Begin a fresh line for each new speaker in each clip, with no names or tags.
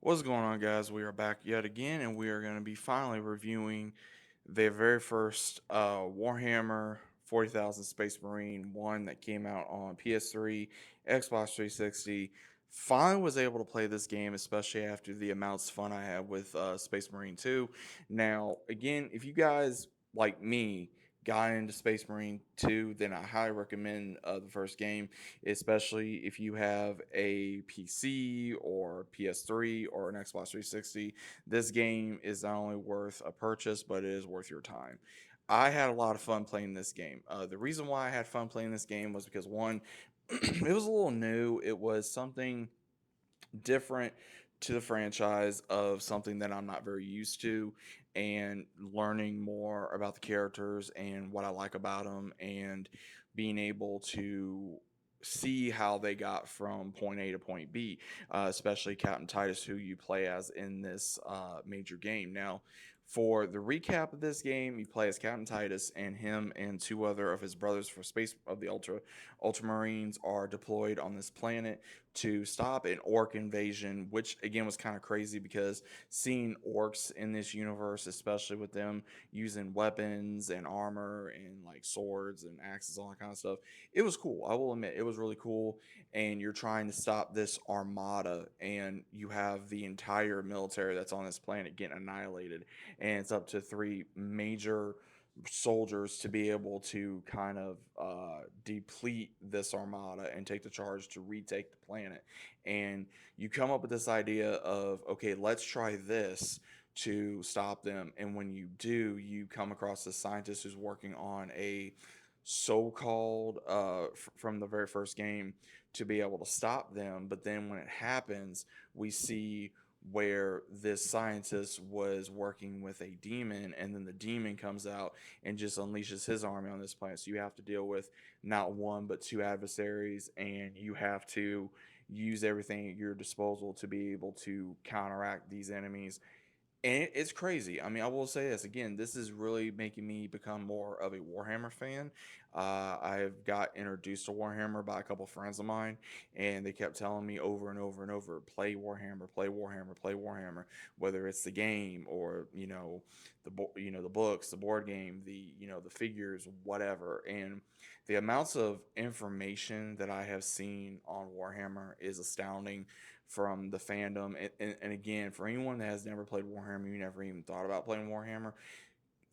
What's going on, guys? We are back yet again, and we are going to be finally reviewing the very first Warhammer 40,000 Space Marine 1 that came out on PS3, Xbox 360. Finally was able to play this game, especially after the amounts of fun I had with Space Marine 2. Now, again, if you guys, like me, got into Space Marine 2, then I highly recommend the first game, especially if you have a PC or PS3 or an Xbox 360. This game is not only worth a purchase, but it is worth your time. I had a lot of fun playing this game. The reason why I had fun playing this game was because one, it was a little new. It was something different to the franchise of something that I'm not very used to, and learning more about the characters and what I like about them, and being able to see how they got from point A to point B, especially Captain Titus, who you play as in this major game. Now, for the recap of this game, you play as Captain Titus, and him and two other of his brothers for Space of the Ultramarines are deployed on this planet to stop an orc invasion, which again was kind of crazy because seeing orcs in this universe, especially with them using weapons and armor and like swords and axes, all that kind of stuff, it was cool. I will admit, it was really cool. And you're trying to stop this armada, and you have the entire military that's on this planet getting annihilated, and it's up to three major soldiers to be able to kind of deplete this armada and take the charge to retake the planet. And you come up with this idea of, okay, let's try this to stop them. And when you do, you come across a scientist who's working on a so-called from the very first game to be able to stop them. But then when it happens, we see where this scientist was working with a demon, and then the demon comes out and just unleashes his army on this planet. So you have to deal with not one but two adversaries, and you have to use everything at your disposal to be able to counteract these enemies. And it's crazy. I mean, I will say this again. This is really making me become more of a Warhammer fan. I've got introduced to Warhammer by a couple friends of mine, and they kept telling me over and over and over, "Play Warhammer, play Warhammer, play Warhammer." Whether it's the game or the books, the board game, the figures, whatever. And the amounts of information that I have seen on Warhammer is astounding from the fandom. And again, for anyone that has never played Warhammer, you never even thought about playing Warhammer,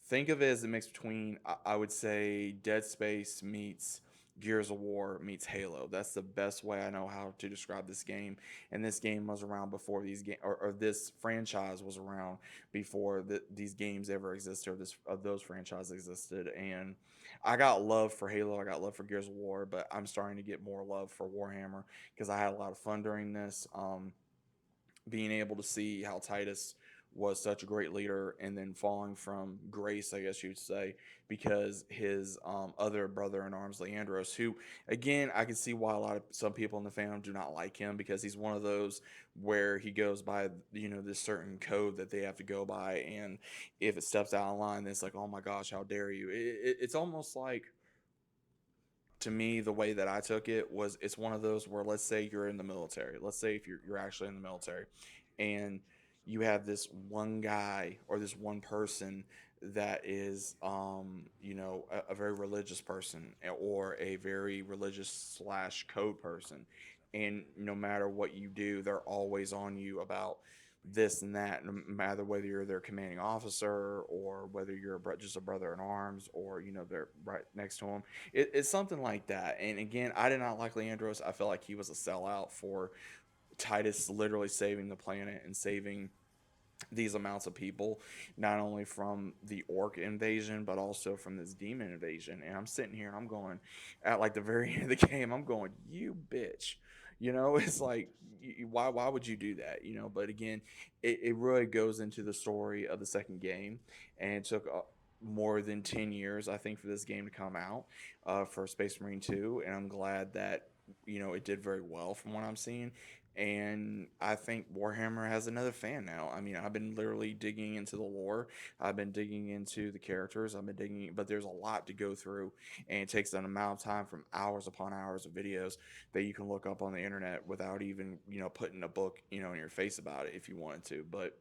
think of it as a mix between, I would say, Dead Space meets Gears of War meets Halo. That's the best way I know how to describe this game. And this game was around before these games, or this franchise was around before these games ever existed, or those franchises existed. And I got love for Halo, I got love for Gears of War, but I'm starting to get more love for Warhammer because I had a lot of fun during this. Being able to see how Titus was such a great leader, and then falling from grace, I guess you'd say, because his other brother in arms, Leandros, who again I can see why some people in the fandom do not like him, because he's one of those where he goes by this certain code that they have to go by, and if it steps out of line, then it's like, oh my gosh, how dare you? It's almost like, to me, the way that I took it was, it's one of those where, let's say you're in the military. Let's say if you're actually in the military, and you have this one guy or this one person that is a very religious person, or a very religious slash code person, and no matter what you do, they're always on you about this and that, no matter whether you're their commanding officer, or whether you're just a brother in arms, or they're right next to him. It's something like that. And again, I did not like Leandros. I felt like he was a sellout for Titus literally saving the planet and saving these amounts of people, not only from the orc invasion, but also from this demon invasion. And I'm sitting here and I'm going, at like the very end of the game, I'm going, you bitch. It's like, why would you do that? But again, it really goes into the story of the second game. And it took more than 10 years, I think, for this game to come out, for Space Marine 2. And I'm glad that it did very well from what I'm seeing. And I think Warhammer has another fan now. I mean, I've been literally digging into the lore. I've been digging into the characters. I've been digging, but there's a lot to go through, and it takes an amount of time from hours upon hours of videos that you can look up on the internet without even, putting a book, in your face about it if you wanted to. But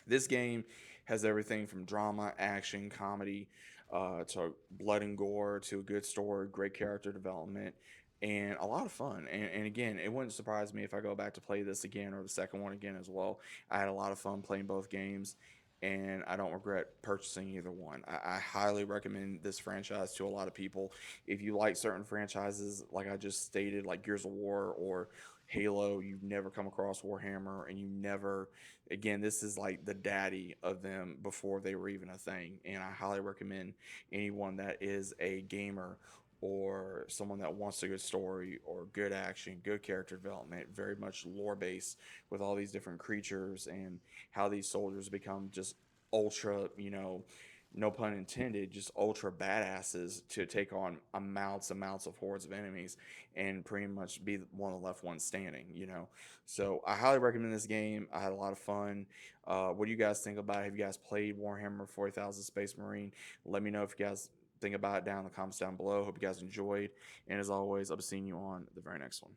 this game has everything from drama, action, comedy, to blood and gore, to a good story, great character development, and a lot of fun. And again, it wouldn't surprise me if I go back to play this again or the second one again as well. I had a lot of fun playing both games, and I don't regret purchasing either one. I highly recommend this franchise to a lot of people. If you like certain franchises, like I just stated, like Gears of War or Halo, you've never come across Warhammer, and you never, again, this is like the daddy of them before they were even a thing. And I highly recommend anyone that is a gamer or someone that wants a good story or good action, good character development, very much lore based with all these different creatures and how these soldiers become just ultra, no pun intended, just ultra badasses to take on amounts of hordes of enemies and pretty much be one of the left ones standing. So I highly recommend this game. I had a lot of fun. What do you guys think about it? Have you guys played Warhammer 40,000 Space Marine? Let me know if you guys think about it down in the comments down below. Hope you guys enjoyed. And as always, I'll be seeing you on the very next one.